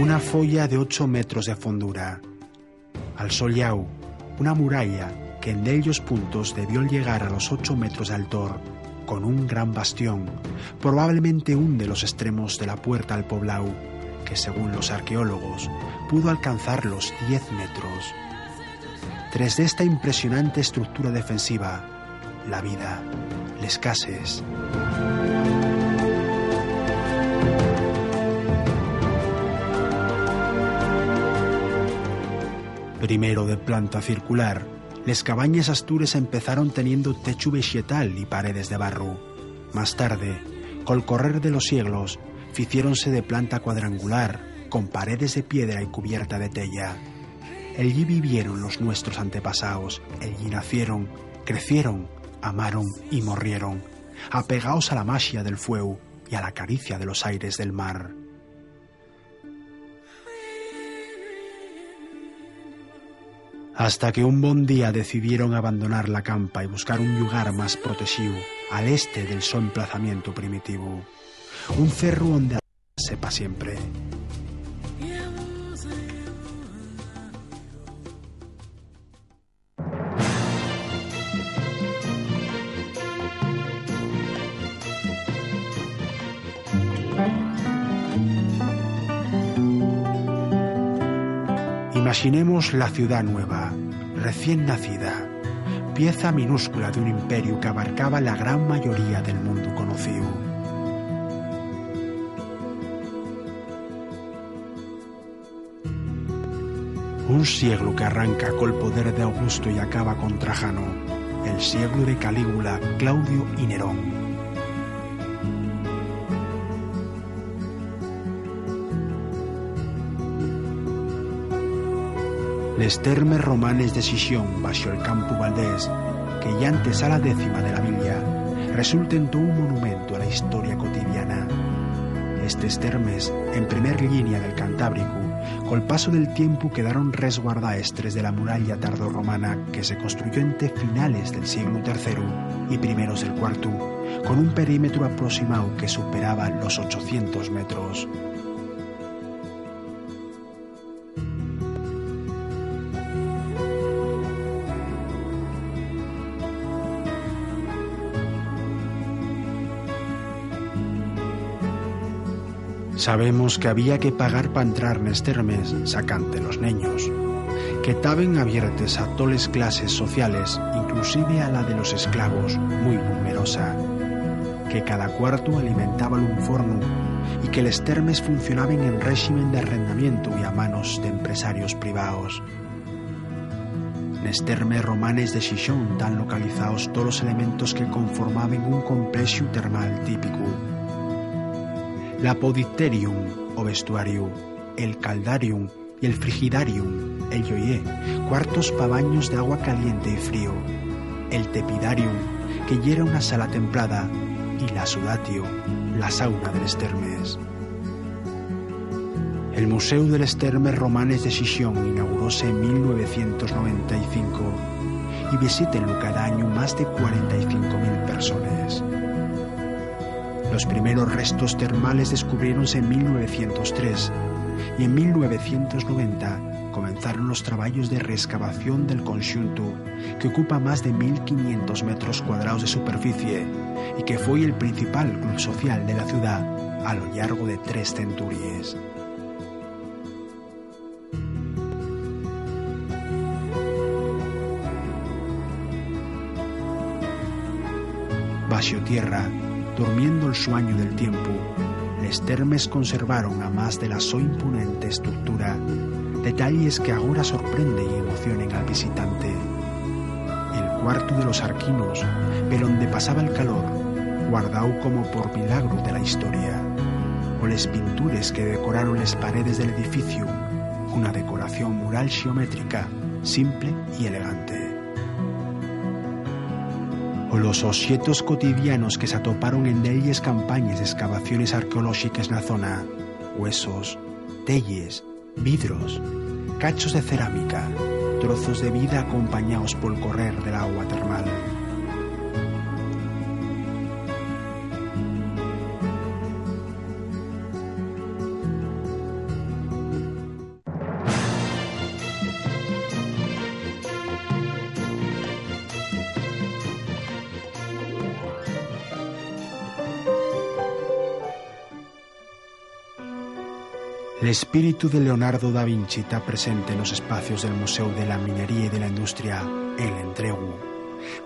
Una folla de 8 metros de fondura. Al Sollau, una muralla que en dellos puntos debió llegar a los 8 metros de altor, con un gran bastión, probablemente un de los extremos de la puerta al Poblau, que según los arqueólogos pudo alcanzar los 10 metros. Tras de esta impresionante estructura defensiva, la vida, les cases. Primero de planta circular, les cabañas astures empezaron teniendo techo vegetal y paredes de barro. Más tarde, col correr de los siglos, ficiéronse de planta cuadrangular, con paredes de piedra y cubierta de tella. Allí vivieron los nuestros antepasados, allí nacieron, crecieron, amaron y morrieron, apegados a la magia del fuego y a la caricia de los aires del mar. Hasta que un bon día decidieron abandonar la campa y buscar un lugar más protegido, al este del su emplazamiento primitivo. Un cerro donde sepa siempre. Imaginemos la ciudad nueva, recién nacida, pieza minúscula de un imperio que abarcaba la gran mayoría del mundo conocido. Un siglo que arranca col poder de Augusto y acaba con Trajano, el siglo de Calígula, Claudio y Nerón. Les termes romanes de Sición, bajo el campo Valdés, que ya antes a la 10ª de la Biblia, resulten todo un monumento a la historia cotidiana. Estes termes, en primer línea del Cantábrico, col paso del tiempo quedaron resguardaes tres de la muralla tardorromana que se construyó entre finales del siglo III y primeros del IV, con un perímetro aproximado que superaba los 800 metros. Sabemos que había que pagar para entrar nes termes sacante los niños, que taben abiertes a toles clases sociales, inclusive a la de los esclavos, muy numerosa, que cada cuarto alimentaba un forno y que les termes funcionaban en régimen de arrendamiento y a manos de empresarios privados. Nes termes romanes de Xixón tan localizados todos los elementos que conformaban un complexo termal típico. La podicterium, o vestuario, el caldarium y el frigidarium, el yoyé, cuartos pa baños de agua caliente y frío, el tepidarium, que ya era una sala templada, y la sudatio, la sauna de les termes. El Museu de les Termes Romanes de Xixón inauguróse en 1995 y visítenlo cada año más de 45.000 personas. Los primeros restos termales descubriéronse en 1903 y en 1990 comenzaron los trabajos de reexcavación del conxunto, que ocupa más de 1.500 metros cuadrados de superficie y que fue el principal club social de la ciudad a lo largo de 3 centurias. Bajo tierra, durmiendo el sueño del tiempo, les termes conservaron, a más de la so imponente estructura, detalles que ahora sorprenden y emocionen al visitante. El cuarto de los arquinos, pero donde pasaba el calor, guardado como por milagro de la historia, o les pintures que decoraron las paredes del edificio, una decoración mural geométrica, simple y elegante. O los objetos cotidianos que se atoparon en delles campañas de excavaciones arqueológicas na zona, huesos, telles, vidros, cachos de cerámica, trozos de vida acompañados por el correr del agua termal. L'espíritu de Leonardo da Vinci está presente en los espacios del Museo de la Minería y de la Industria, el Entregu.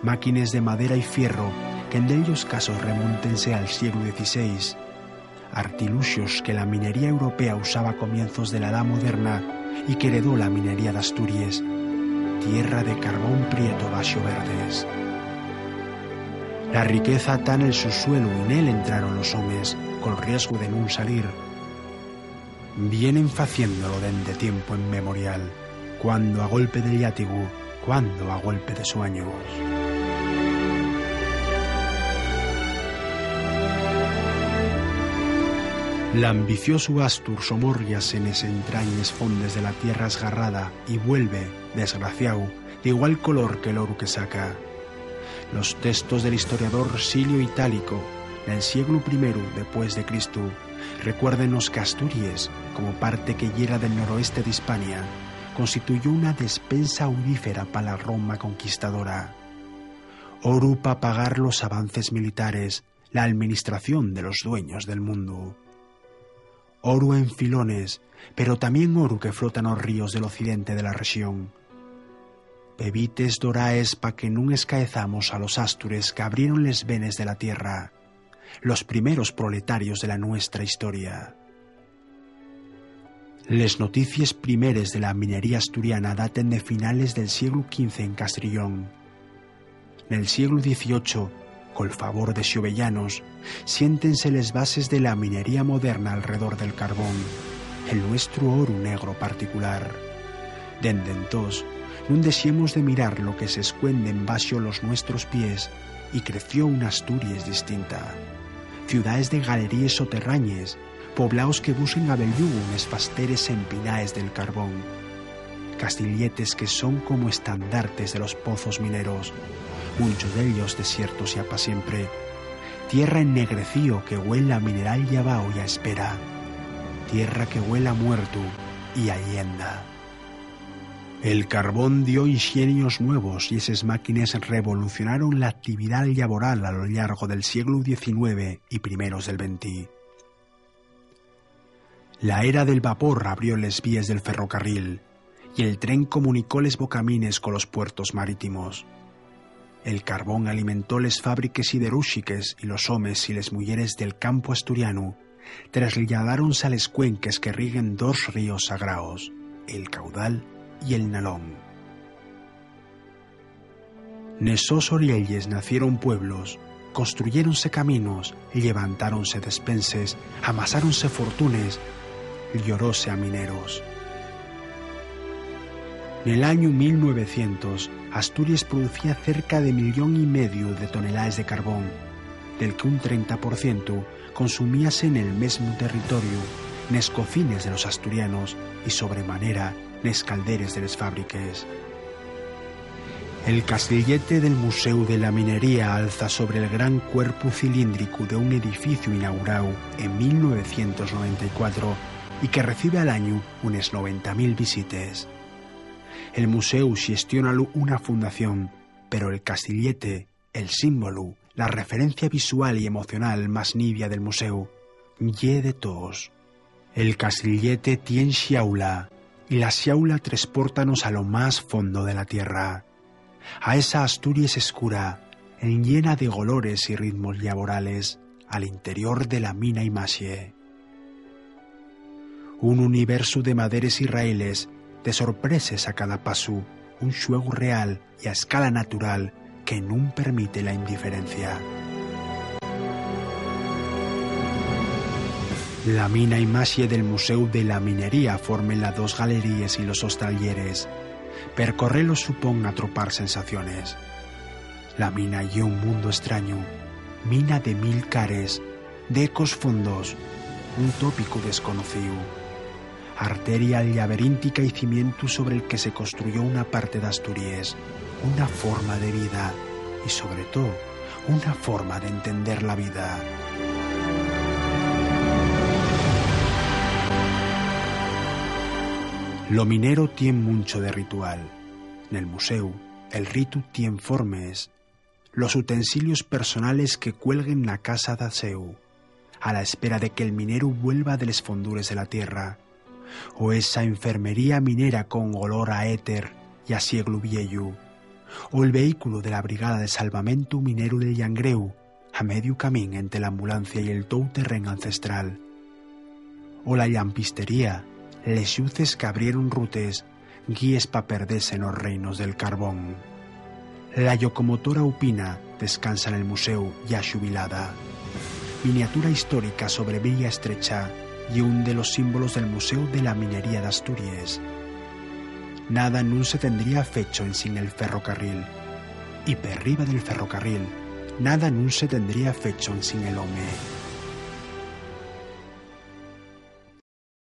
Máquines de madera y fierro que en dellos casos remóntense al siglo XVI. Artilugios que la minería europea usaba a comienzos de la Edad Moderna y que heredó la minería de Asturias. Tierra de carbón prieto baixo verdes. La riqueza está en el subsuelo y en él entraron los hombres, con riesgo de no salir. Vienen faciéndolo dende tiempo inmemorial, cuando a golpe de látigo, cuando a golpe de sueños. L'ambicioso Astur somórriase en ese entrañes fondes de la tierra esgarrada y vuelve, desgraciado, de igual color que el oro que saca. Los textos del historiador Silio Itálico, del siglo I después de Cristo, recuérdenos que Asturias, como parte que yera del noroeste de Hispania, constituyó una despensa aurífera para la Roma conquistadora. Oro para pagar los avances militares, la administración de los dueños del mundo. Oro en filones, pero también oro que flota en los ríos del occidente de la región. Pebites doraes pa que nun escaezamos a los astures que abrieron les venes de la tierra, los primeros proletarios de la nuestra historia. Les noticias primeres de la minería asturiana daten de finales del siglo XV en Castrillón. Nel siglo XVIII, col favor de xovellanos, siéntense les bases de la minería moderna alrededor del carbón, el nuestro oro negro particular. Dende entós, nun dexemos de mirar lo que se escuende en baxo los nuestros pies y creció una Asturias distinta. Ciudades de galerías soterrañes, poblaos que busen a bellugo unes fasteres empinaes del carbón. Castilletes que son como estandartes de los pozos mineros, muchos de ellos desiertos ya pa' siempre. Tierra ennegrecío que huele a mineral y a vaho y a espera. Tierra que huele a muerto y a leyenda. El carbón dio ingenios nuevos y esas máquinas revolucionaron la actividad laboral a lo largo del siglo XIX y primeros del XX. La era del vapor abrió les vías del ferrocarril y el tren comunicó les bocamines con los puertos marítimos. El carbón alimentó les fábricas siderúrgiques y los homes y les mujeres del campo asturiano trasladáronse a les cuenques que riguen dos ríos sagrados, el Caudal y el Nalón. Nesos orielles nacieron pueblos, construyéronse caminos, levantáronse despenses, amasáronse fortunes, lloróse a mineros. En el año 1900, Asturias producía cerca de 1,5 millones de toneladas de carbón, del que un 30% consumíase en el mismo territorio, nes cocines de los asturianos y sobremanera nes calderes de les fábriques. El castillete del Museo de la Minería alza sobre el gran cuerpo cilíndrico de un edificio inaugurado en 1994 y que recibe al año unes 90.000 visites. El museo gestiona una fundación, pero el castillete, el símbolo, la referencia visual y emocional más nibia del museo, ye de todos. El castillete tiene xaula, y la xaula transportanos a lo más fondo de la tierra, a esa Asturias escura, llena de golores y ritmos laborales, al interior de la mina Imaxe. Un universo de maderes y raíles, de sorpreses a cada paso, un xuego real y a escala natural que nun permite la indiferencia. La mina Imaxe del Museo de la Minería formen las dos galerías y los dos talleres. Percorrerlos supón atropar sensaciones. La mina ye un mundo extraño, mina de 1000 cares, de ecos fondos, un tópico desconocido. Arteria laberíntica y cimiento sobre el que se construyó una parte de Asturias, una forma de vida y sobre todo una forma de entender la vida. Lo minero tiene mucho de ritual. En el museo, el ritu tiene formes, los utensilios personales que cuelguen en la casa de aseo, a la espera de que el minero vuelva de les fondures de la tierra, o esa enfermería minera con olor a éter y a siglo viejo, o el vehículo de la Brigada de Salvamento Minero de Llangreu, a medio camino entre la ambulancia y el tou terreno ancestral, o la llampistería, les luces que abrieron rutes, guíes pa perderse en los reinos del carbón. La locomotora upina descansa en el museo ya jubilada. Miniatura histórica sobre Villa Estrecha y un de los símbolos del Museo de la Minería de Asturias. Nada nun se tendría fecho en sin el ferrocarril, y per riba del ferrocarril, nada nun se tendría fecho en sin el home.